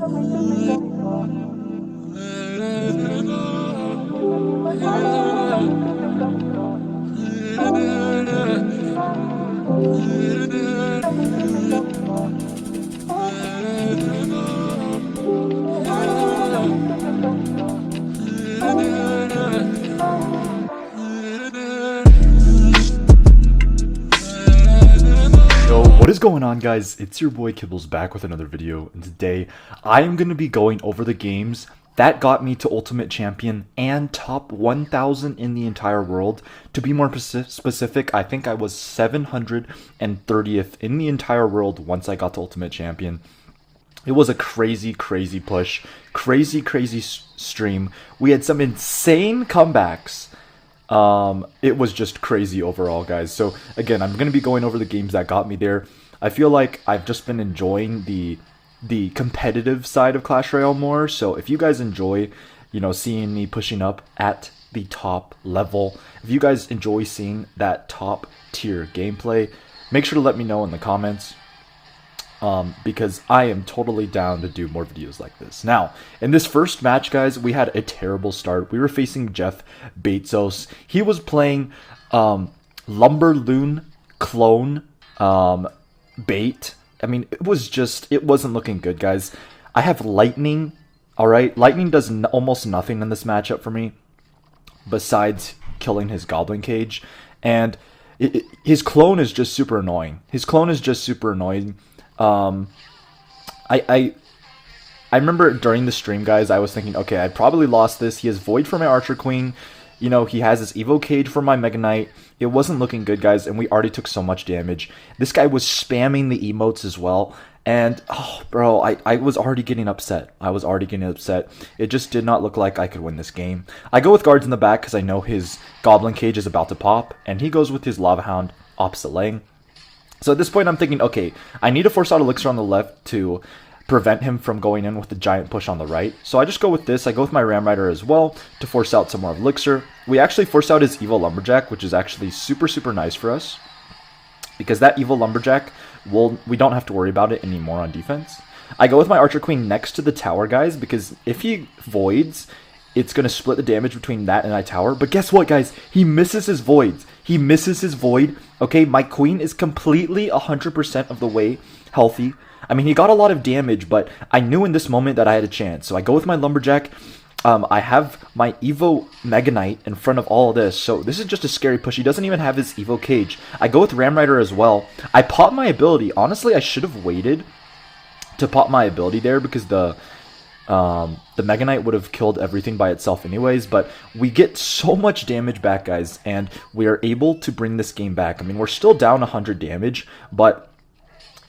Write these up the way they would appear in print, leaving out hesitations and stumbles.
What is going on, guys? It's your boy Kibbles back with another video, and today I am going to be going over the games that got me to Ultimate Champion and top 1000 in the entire world. To be more specific, I think I was 730th in the entire world once I got to Ultimate Champion. It was a crazy push, crazy stream. We had some insane comebacks. It was just crazy overall, guys. So again, I'm going to be going over the games that got me there. I feel like I've just been enjoying the competitive side of Clash Royale more. So if you guys enjoy, seeing me pushing up at the top level, if you guys enjoy seeing that top tier gameplay, make sure to let me know in the comments. Because I am totally down to do more videos like this. Now, in this first match, guys, we had a terrible start. We were facing Jeff Bezos. He was playing Lumberloon Clone Bait. I mean, it wasn't looking good, guys. I have Lightning, alright? Lightning does almost nothing in this matchup for me, besides killing his Goblin Cage. And his clone is just super annoying. I remember during the stream, guys, I was thinking, okay, I probably lost this. He has Void for my Archer Queen. He has his Evo Cage for my Mega Knight. It wasn't looking good, guys, and we already took so much damage. This guy was spamming the emotes as well. And, oh, bro, I was already getting upset. It just did not look like I could win this game. I go with guards in the back because I know his Goblin Cage is about to pop. And he goes with his Lava Hound opposite lane. So at this point, I'm thinking, okay, I need to force out Elixir on the left to prevent him from going in with the giant push on the right. So I just go with this. I go with my Ram Rider as well to force out some more of Elixir. We actually force out his Evil Lumberjack, which is actually super nice for us. Because that Evil Lumberjack, we don't have to worry about it anymore on defense. I go with my Archer Queen next to the tower, guys, because if he voids, it's going to split the damage between that and my tower. But guess what, guys? He misses his voids. Okay, my queen is completely 100% of the way healthy. I mean, he got a lot of damage, but I knew in this moment that I had a chance. So I go with my Lumberjack. I have my Evo Mega Knight in front of all of this. So this is just a scary push. He doesn't even have his Evo Cage. I go with Ram Rider as well. I pop my ability. Honestly, I should have waited to pop my ability there because the Mega Knight would have killed everything by itself anyways, but we get so much damage back, guys, and we are able to bring this game back. I mean, we're still down 100 damage, but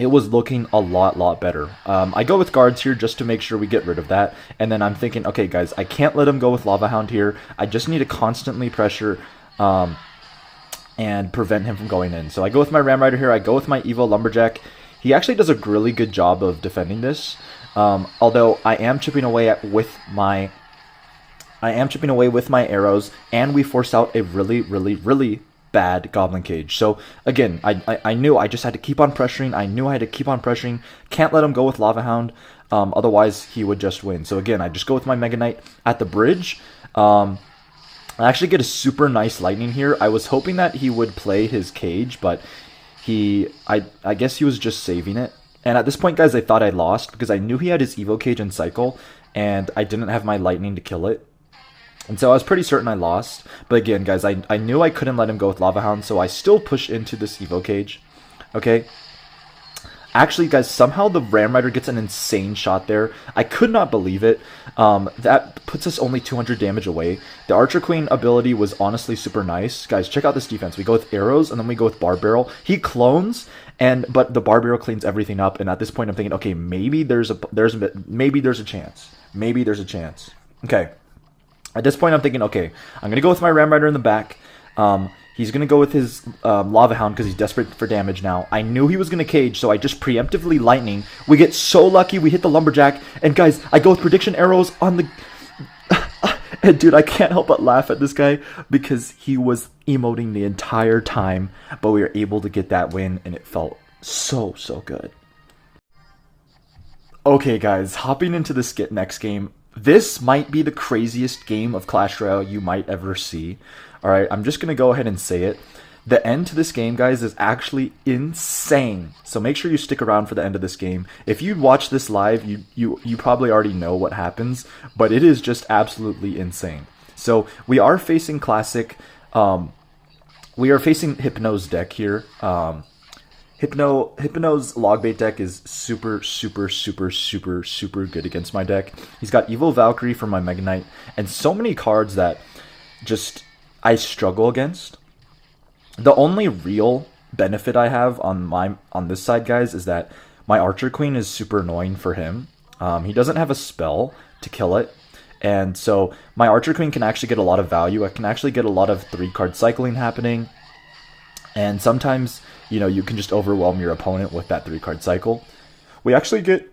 it was looking a lot better. I go with guards here just to make sure we get rid of that, and then I'm thinking, okay, guys, I can't let him go with Lava Hound here. I just need to constantly pressure and prevent him from going in. So I go with my Ram Rider here. I go with my Evo Lumberjack. He actually does a really good job of defending this. Although I am chipping away with my arrows, and we force out a really bad Goblin Cage. So again, I knew I just had to keep on pressuring. Can't let him go with Lava Hound, otherwise he would just win. So again, I just go with my Mega Knight at the bridge. I actually get a super nice Lightning here. I was hoping that he would play his Cage, but I guess he was just saving it. And at this point, guys, I thought I lost because I knew he had his Evo Cage and Cycle, and I didn't have my Lightning to kill it. And so I was pretty certain I lost. But again, guys, I knew I couldn't let him go with Lava Hound, so I still push into this Evo Cage. Okay. Actually, guys, somehow the Ram Rider gets an insane shot there. I could not believe it. That puts us only 200 damage away. The Archer Queen ability was honestly super nice. Guys, check out this defense. We go with arrows, and then we go with Bar Barrel. He clones, but the Bar Barrel cleans everything up. And at this point, I'm thinking, okay, maybe there's a chance. Okay. At this point, I'm thinking, okay, I'm going to go with my Ram Rider in the back. He's going to go with his Lava Hound because he's desperate for damage now. I knew he was going to cage, so I just preemptively Lightning. We get so lucky. We hit the Lumberjack. And guys, I go with Prediction Arrows on the... And dude, I can't help but laugh at this guy because he was emoting the entire time. But we were able to get that win, and it felt so good. Okay, guys, hopping into this next game. This might be the craziest game of Clash Royale you might ever see. Alright, I'm just gonna go ahead and say it. The end to this game, guys, is actually insane. So make sure you stick around for the end of this game. If you watch this live, you probably already know what happens, but it is just absolutely insane. So we are facing Classic. We are facing Hypno's deck here. Hypno's Logbait deck is super good against my deck. He's got Evil Valkyrie for my Mega Knight, and so many cards that just I struggle against. The only real benefit I have on this side, guys, is that my Archer Queen is super annoying for him. He doesn't have a spell to kill it, and so my Archer Queen can actually get a lot of value. I can actually get a lot of 3-card cycling happening, and sometimes, you know, you can just overwhelm your opponent with that 3-card cycle. We actually get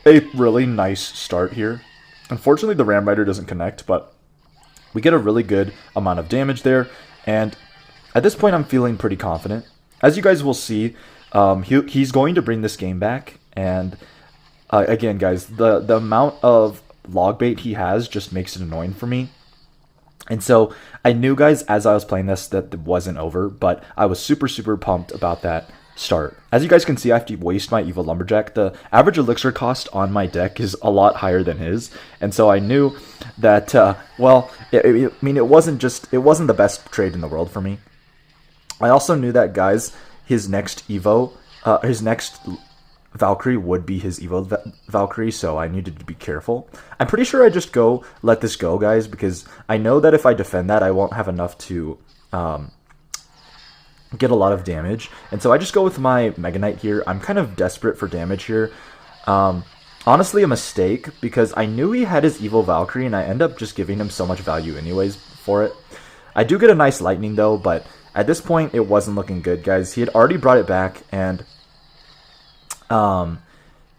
a really nice start here. Unfortunately, the Ram Rider doesn't connect, but we get a really good amount of damage there, and at this point, I'm feeling pretty confident. As you guys will see, he's going to bring this game back. And again, guys, the amount of Logbait he has just makes it annoying for me. And so I knew, guys, as I was playing this, that it wasn't over. But I was super pumped about that start. As you guys can see, I have to waste my Evil Lumberjack. The average elixir cost on my deck is a lot higher than his. And so I knew that, well, I mean, it wasn't the best trade in the world for me. I also knew that, guys, his next Valkyrie would be his Evo Valkyrie, so I needed to be careful. I'm pretty sure I just let this go, guys, because I know that if I defend that, I won't have enough to get a lot of damage. And so I just go with my Mega Knight here. I'm kind of desperate for damage here. Honestly, a mistake, because I knew he had his Evo Valkyrie, and I end up just giving him so much value anyways for it. I do get a nice lightning, though, but at this point, it wasn't looking good, guys. He had already brought it back, and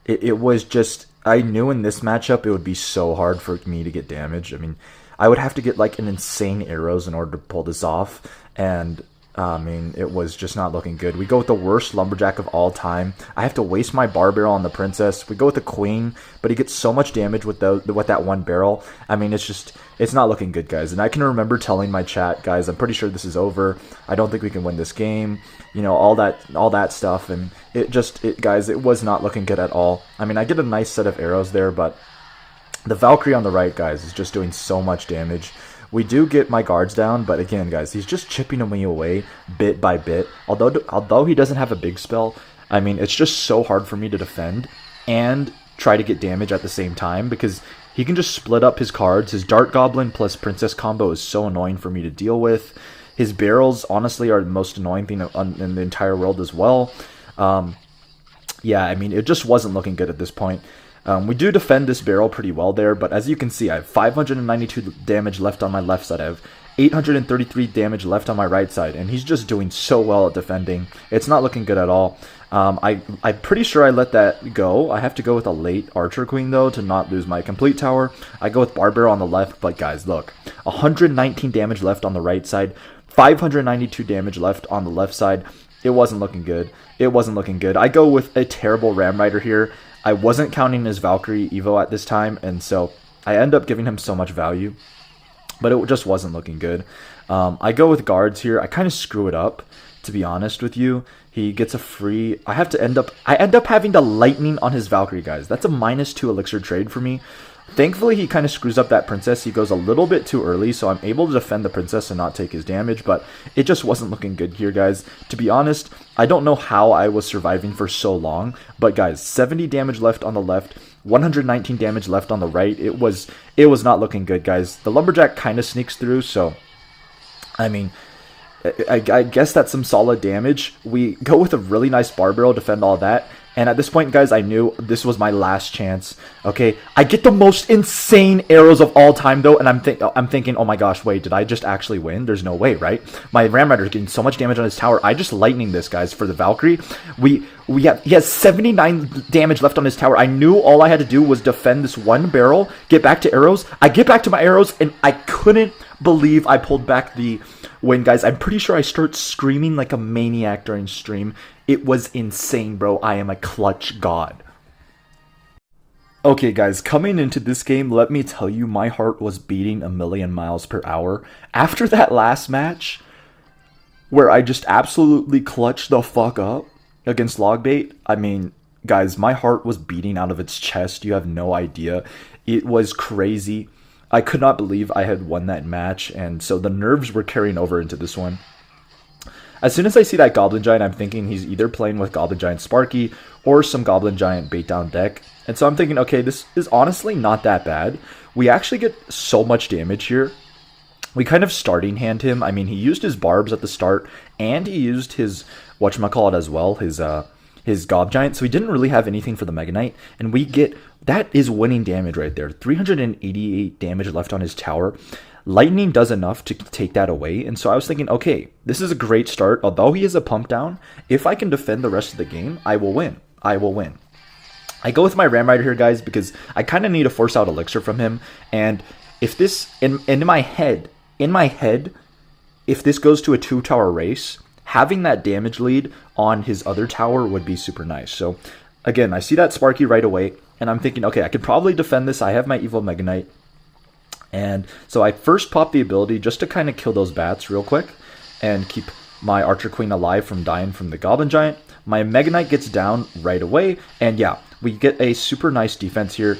it was just, I knew in this matchup it would be so hard for me to get damage. I mean, I would have to get like an insane arrows in order to pull this off, and I mean, it was just not looking good. We go with the worst Lumberjack of all time. I have to waste my bar barrel on the Princess. We go with the Queen, but he gets so much damage with that one barrel. I mean, it's not looking good, guys. And I can remember telling my chat, guys, I'm pretty sure this is over. I don't think we can win this game. You know, all that stuff. And guys, it was not looking good at all. I mean, I get a nice set of arrows there, but the Valkyrie on the right, guys, is just doing so much damage. We do get my guards down, but again, guys, he's just chipping me away bit by bit. Although he doesn't have a big spell, I mean, it's just so hard for me to defend and try to get damage at the same time, because he can just split up his cards. His Dart Goblin plus Princess combo is so annoying for me to deal with. His barrels, honestly, are the most annoying thing in the entire world as well. Yeah, I mean, it just wasn't looking good at this point. We do defend this barrel pretty well there, but as you can see, I have 592 damage left on my left side. I have 833 damage left on my right side, and he's just doing so well at defending. It's not looking good at all. I'm pretty sure I let that go. I have to go with a late Archer Queen, though, to not lose my complete tower. I go with Barbarrel on the left, but guys, look. 119 damage left on the right side, 592 damage left on the left side. It wasn't looking good. It wasn't looking good. I go with a terrible Ram Rider here. I wasn't counting his Valkyrie Evo at this time, and so I end up giving him so much value, but it just wasn't looking good. I go with guards here. I kind of screw it up, to be honest with you. He gets a free... I end up having the lightning on his Valkyrie, guys. That's a -2 elixir trade for me. Thankfully, he kind of screws up that Princess. He goes a little bit too early, so I'm able to defend the Princess and not take his damage, but it just wasn't looking good here, guys. To be honest, I don't know how I was surviving for so long, but guys, 70 damage left on the left, 119 damage left on the right. It was not looking good, guys. The Lumberjack kind of sneaks through, so, I mean... I guess that's some solid damage. We go with a really nice bar barrel, defend all that. And at this point, guys, I knew this was my last chance. Okay, I get the most insane arrows of all time, though, and I'm thinking, oh my gosh, wait, did I just actually win? There's no way, right? My Ram Rider is getting so much damage on his tower. I just lightning this, guys, for the Valkyrie. He has 79 damage left on his tower. I knew all I had to do was defend this one barrel, get back to arrows. I get back to my arrows, and I couldn't believe I pulled back the win, guys. I'm pretty sure I start screaming like a maniac during stream. It was insane, bro. I am a clutch god. Okay, guys, coming into this game, let me tell you, my heart was beating a million miles per hour. After that last match, where I just absolutely clutched the fuck up against Logbait, I mean, guys, my heart was beating out of its chest. You have no idea. It was crazy. I could not believe I had won that match, and so the nerves were carrying over into this one. As soon as I see that Goblin Giant, I'm thinking he's either playing with Goblin Giant Sparky or some Goblin Giant bait down deck. And so I'm thinking, okay, this is honestly not that bad. We actually get so much damage here. We kind of starting hand him. I mean, he used his barbs at the start, and he used his whatchamacallit as well, his Gob Giant. So he didn't really have anything for the Mega Knight, and we get that is winning damage right there. 388 damage left on his tower. Lightning does enough to take that away, and so I was thinking, okay, this is a great start. Although he is a pump down, if I can defend the rest of the game, I will win. I will win. I go with my Ram Rider here, guys, because I kind of need to force out Elixir from him, and if this, in my head, if this goes to a 2-tower race, having that damage lead on his other tower would be super nice. So, again, I see that Sparky right away, and I'm thinking, okay, I could probably defend this. I have my Evil Mega Knight. And so I first pop the ability just to kind of kill those bats real quick and keep my Archer Queen alive from dying from the Goblin Giant. My Mega Knight gets down right away, and yeah, we get a super nice defense here.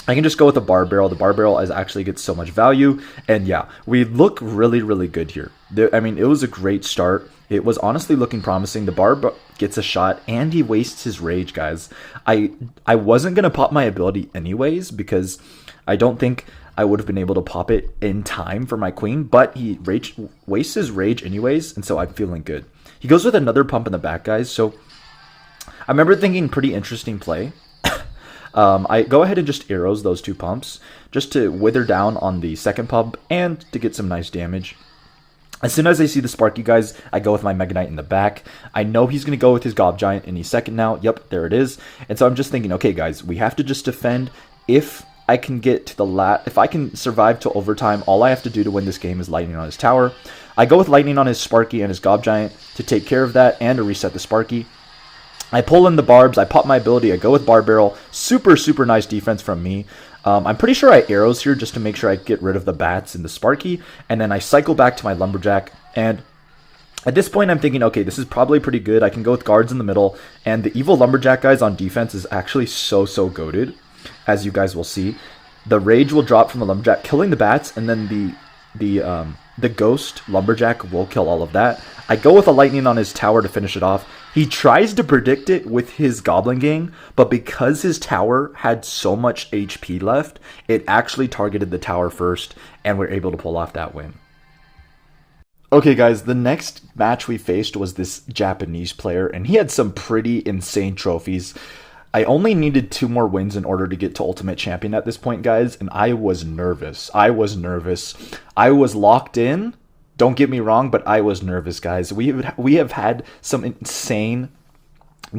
I can just go with the Bar Barrel. The Bar Barrel actually gets so much value, and yeah, we look really, really good here. I mean, it was a great start. It was honestly looking promising. The Barb gets a shot, and he wastes his Rage, guys. I wasn't going to pop my ability anyways, because I don't think I would have been able to pop it in time for my Queen, but he wastes his Rage anyways, and so I'm feeling good. He goes with another pump in the back, guys, so I remember thinking pretty interesting play. I go ahead and just arrows those 2 pumps just to wither down on the second pump and to get some nice damage. As soon as I see the Sparky, guys, I go with my Mega Knight in the back. I know he's going to go with his Gob Giant any second now. Yep, there it is. And so I'm just thinking, okay, guys, we have to just defend. If I can get to the if I can survive to overtime, all I have to do to win this game is Lightning on his tower. I go with Lightning on his Sparky and his Gob Giant to take care of that and to reset the Sparky. I pull in the barbs, I pop my ability, I go with Bar Barrel. Super, super nice defense from me. I'm pretty sure I arrows here just to make sure I get rid of the bats and the Sparky. And then I cycle back to my Lumberjack. And at this point, I'm thinking, okay, this is probably pretty good. I can go with guards in the middle. And the evil Lumberjack, guys, on defense is actually so, so goated, as you guys will see. The Rage will drop from the Lumberjack, killing the bats. And then the Ghost Lumberjack will kill all of that. I go with a Lightning on his tower to finish it off. He tries to predict it with his Goblin Gang, but because his tower had so much HP left, it actually targeted the tower first, and we're able to pull off that win. Okay, guys, the next match we faced was this Japanese player, and he had some pretty insane trophies. I only needed 2 more wins in order to get to Ultimate Champion at this point, guys, and I was nervous. I was locked in. Don't get me wrong, but I was nervous, guys. We have had some insane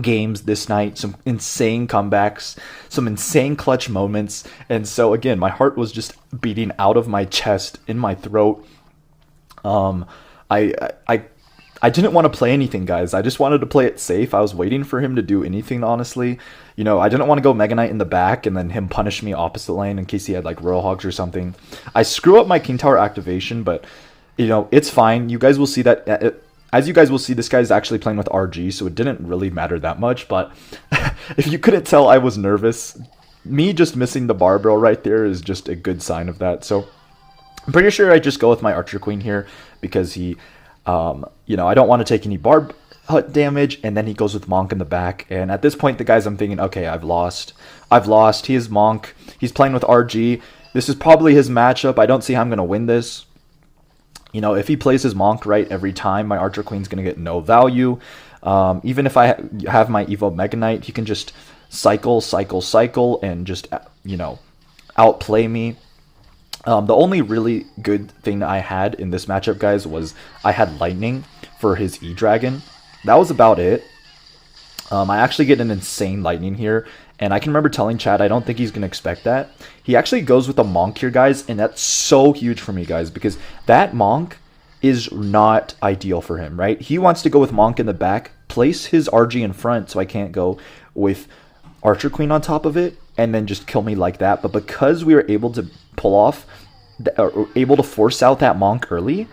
games this night, some insane comebacks, some insane clutch moments, and so again, my heart was just beating out of my chest, in my throat. I didn't want to play anything, guys. I just wanted to play it safe. I was waiting for him to do anything, honestly. You know, I didn't want to go Mega Knight in the back and then him punish me opposite lane in case he had like Royal Hogs or something. I screw up my King Tower activation, but you know, it's fine. You guys will see that, as you guys will see, this guy's actually playing with RG, so it didn't really matter that much, but if you couldn't tell, I was nervous. Me just missing the Bar Barrel right there is just a good sign of that, so I'm pretty sure I just go with my Archer Queen here, because he, you know, I don't want to take any Barb Hut damage, and then he goes with Monk in the back, and at this point, the guys, I'm thinking, okay, I've lost. He is Monk, he's playing with RG, this is probably his matchup, I don't see how I'm going to win this. You know, if he plays his Monk right every time, my Archer Queen's going to get no value. Even if I have my Evo Mega Knight, he can just cycle, and just, you know, outplay me. The only really good thing I had in this matchup, guys, was I had Lightning for his E-Dragon. That was about it. I actually get an insane Lightning here, and I can remember telling Chad I don't think he's going to expect that. He actually goes with a Monk here, guys, and that's so huge for me, guys, because that Monk is not ideal for him, right? He wants to go with Monk in the back, place his RG in front so I can't go with Archer Queen on top of it, and then just kill me like that. But because we were able to pull off, or able to force out that Monk early,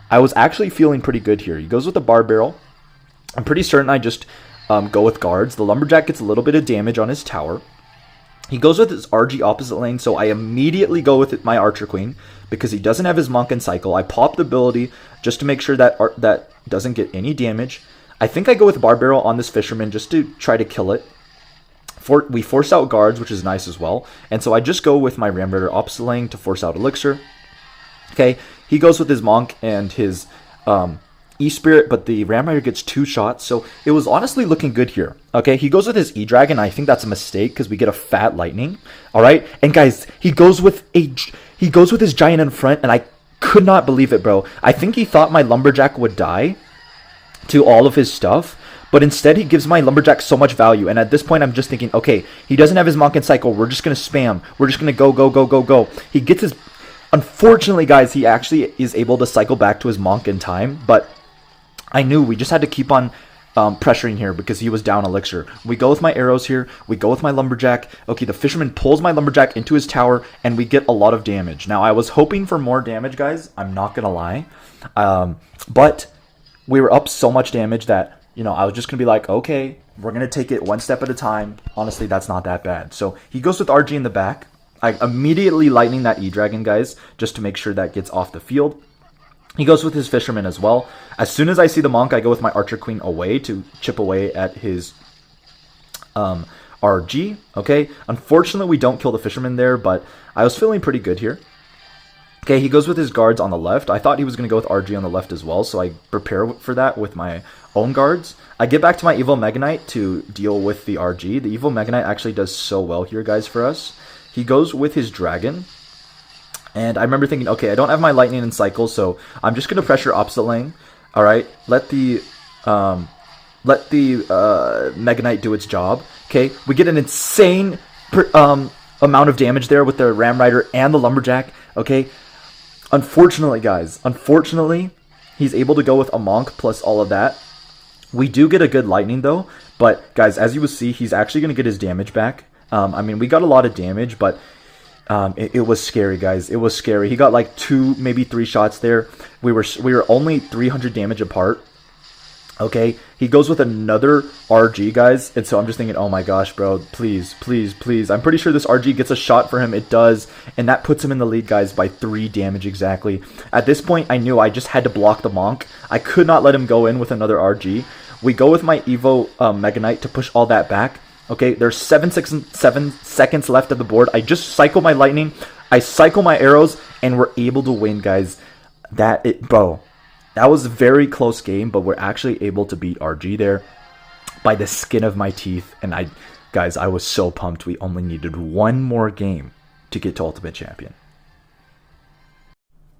I was actually feeling pretty good here. He goes with the Bar Barrel. I'm pretty certain I just go with guards. The Lumberjack gets a little bit of damage on his tower. He goes with his RG opposite lane, so I immediately go with my Archer Queen because he doesn't have his Monk and Cycle. I pop the ability just to make sure that that doesn't get any damage. I think I go with Bar Barrel on this Fisherman just to try to kill it. We force out guards, which is nice as well. And so I just go with my Ram Raider opposite lane to force out Elixir. Okay, he goes with his Monk and his E-Spirit, but the Ram Raider gets 2 shots, so it was honestly looking good here. Okay, he goes with his E-Dragon. I think that's a mistake because we get a fat Lightning. All right, and guys, he goes with his Giant in front, and I could not believe it, bro. I think he thought my Lumberjack would die to all of his stuff, but instead he gives my Lumberjack so much value. And at this point, I'm just thinking, okay, he doesn't have his Monk and Cycle. We're just gonna spam. We're just gonna go. He gets his. Unfortunately, guys, he actually is able to cycle back to his Monk in time, but I knew we just had to keep on pressuring here because he was down Elixir. We go with my arrows here. We go with my Lumberjack. Okay, the Fisherman pulls my Lumberjack into his tower, and we get a lot of damage. Now, I was hoping for more damage, guys. I'm not going to lie. But we were up so much damage that, I was just going to be like, okay, we're going to take it one step at a time. Honestly, that's not that bad. So he goes with RG in the back. I immediately lightning that E-Dragon, guys, just to make sure that gets off the field. He goes with his Fisherman as well. As soon as I see the Monk, I go with my Archer Queen away to chip away at his RG. Okay, unfortunately, we don't kill the Fisherman there, but I was feeling pretty good here. Okay, he goes with his guards on the left. I thought he was going to go with RG on the left as well, so I prepare for that with my own guards. I get back to my Evil Mega Knight to deal with the RG. The Evil Mega Knight actually does so well here, guys, for us. He goes with his Dragon. And I remember thinking, okay, I don't have my Lightning and Cycle, so I'm just going to pressure opposite lane. All right, let the Mega Knight do its job. Okay, we get an insane amount of damage there with the Ram Rider and the Lumberjack. Okay, unfortunately, guys, he's able to go with a Monk plus all of that. We do get a good Lightning, though. But, guys, as you will see, he's actually going to get his damage back. I mean, we got a lot of damage, but it was scary, guys. It was scary. He got like 2, maybe 3 shots there. We were only 300 damage apart. Okay, he goes with another RG, guys, and so I'm just thinking, oh my gosh, bro, please. I'm pretty sure this RG gets a shot for him. It does, and that puts him in the lead, guys, by 3 damage exactly. At this point, I knew I just had to block the Monk. I could not let him go in with another RG. We go with my Evo Mega Knight to push all that back. Okay, there's 7 seconds left of the board. I just cycle my Lightning, I cycle my arrows, and we're able to win, guys. Bro, that was a very close game, but we're actually able to beat RG there by the skin of my teeth. And guys, I was so pumped. We only needed 1 more game to get to Ultimate Champion.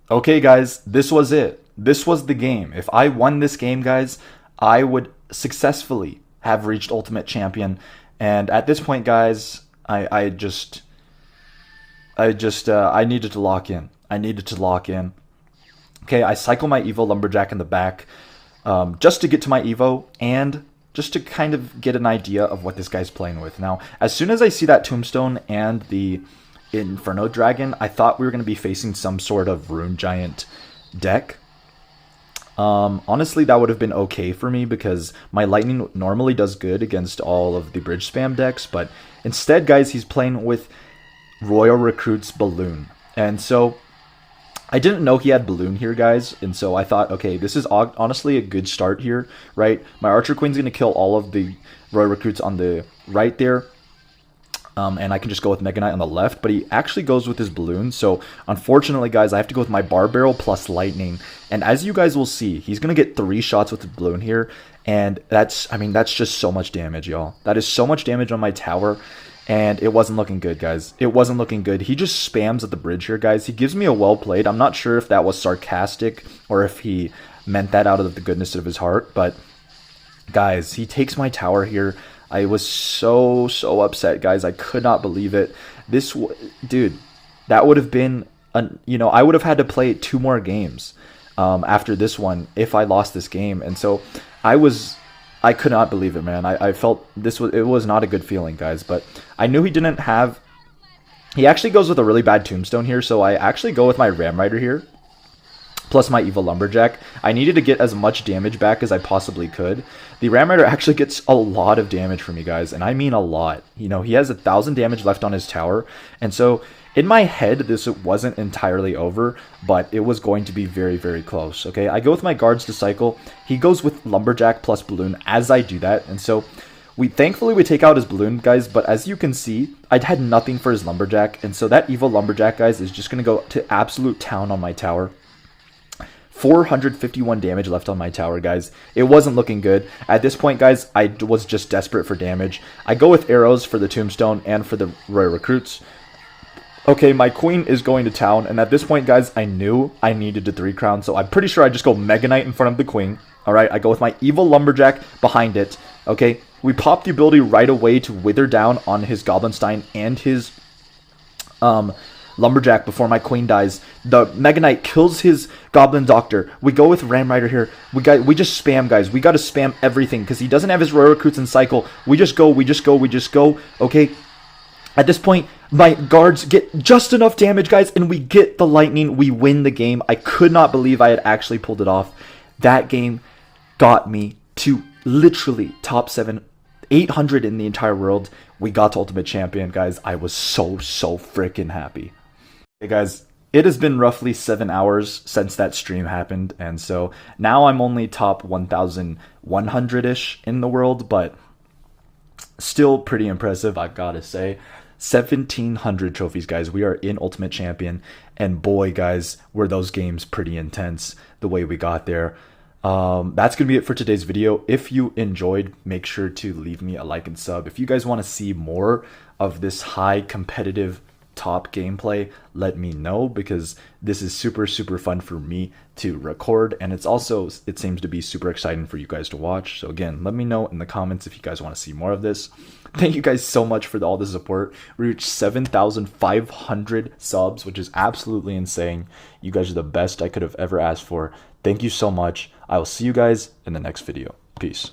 Okay, guys, this was it. This was the game. If I won this game, guys, I would successfully have reached Ultimate Champion. And at this point, guys, I needed to lock in. Okay, I cycle my Evo Lumberjack in the back just to get to my Evo and just to kind of get an idea of what this guy's playing with. Now, as soon as I see that Tombstone and the Inferno Dragon, I thought we were going to be facing some sort of Rune Giant deck. Honestly, that would have been okay for me because my Lightning normally does good against all of the bridge spam decks, but instead, guys, he's playing with Royal Recruit's Balloon. And so I didn't know he had Balloon here, guys, and so I thought, okay, this is honestly a good start here, right? My Archer Queen's going to kill all of the Royal Recruits on the right there. And I can just go with Mega Knight on the left, but he actually goes with his Balloon. So, unfortunately, guys, I have to go with my Bar Barrel plus Lightning. And as you guys will see, he's going to get 3 shots with the Balloon here. And that's just so much damage, y'all. That is so much damage on my tower. And it wasn't looking good, guys. It wasn't looking good. He just spams at the bridge here, guys. He gives me a well played. I'm not sure if that was sarcastic or if he meant that out of the goodness of his heart. But, guys, he takes my tower here. I was so upset, guys. I could not believe it. Dude, that would have been, I would have had to play 2 more games after this one if I lost this game. And so I was I could not believe it, man. I felt it was not a good feeling, guys. But I knew he didn't have. He actually goes with a really bad tombstone here, so I actually go with my Ram Rider here, plus my Evil Lumberjack. I needed to get as much damage back as I possibly could. The Ram Rider actually gets a lot of damage from you guys, and I mean a lot. You know, he has 1,000 damage left on his tower, and so in my head, this wasn't entirely over, but it was going to be very, very close, okay? I go with my guards to cycle. He goes with Lumberjack plus Balloon as I do that, and so thankfully we take out his Balloon, guys, but as you can see, I had nothing for his Lumberjack, and so that Evil Lumberjack, guys, is just going to go to absolute town on my tower. 451 damage left on my tower, guys. It wasn't looking good. At this point, guys, I was just desperate for damage. I go with arrows for the tombstone and for the rare recruits. Okay, my queen is going to town, and at this point, guys, I knew I needed to 3 crown, so I'm pretty sure I just go Mega Knight in front of the queen. Alright, I go with my Evil Lumberjack behind it. Okay, we pop the ability right away to wither down on his Goblinstein and his Lumberjack before my queen dies. The Mega Knight kills his Goblin Doctor. We go with Ram Rider here. We just spam, guys. We gotta spam everything because he doesn't have his rare recruits in cycle. We just go. Okay. At this point, my guards get just enough damage, guys, and we get the lightning. We win the game. I could not believe I had actually pulled it off. That game got me to literally top 7, 800 in the entire world. We got to Ultimate Champion, guys. I was so freaking happy. Hey, guys, it has been roughly 7 hours since that stream happened, and so now I'm only top 1,100-ish in the world, but still pretty impressive, I've got to say. 1,700 trophies, guys. We are in Ultimate Champion, and boy, guys, were those games pretty intense the way we got there. That's gonna be it for today's video. If you enjoyed, make sure to leave me a like and sub. If you guys want to see more of this high competitive top gameplay, let me know, because this is super fun for me to record, and it seems to be super exciting for you guys to watch. So again, let me know in the comments if you guys want to see more of this. Thank you guys so much for all the support. We reached 7,500 subs, which is absolutely insane. You guys are the best I could have ever asked for. Thank you so much. I will see you guys in the next video. Peace.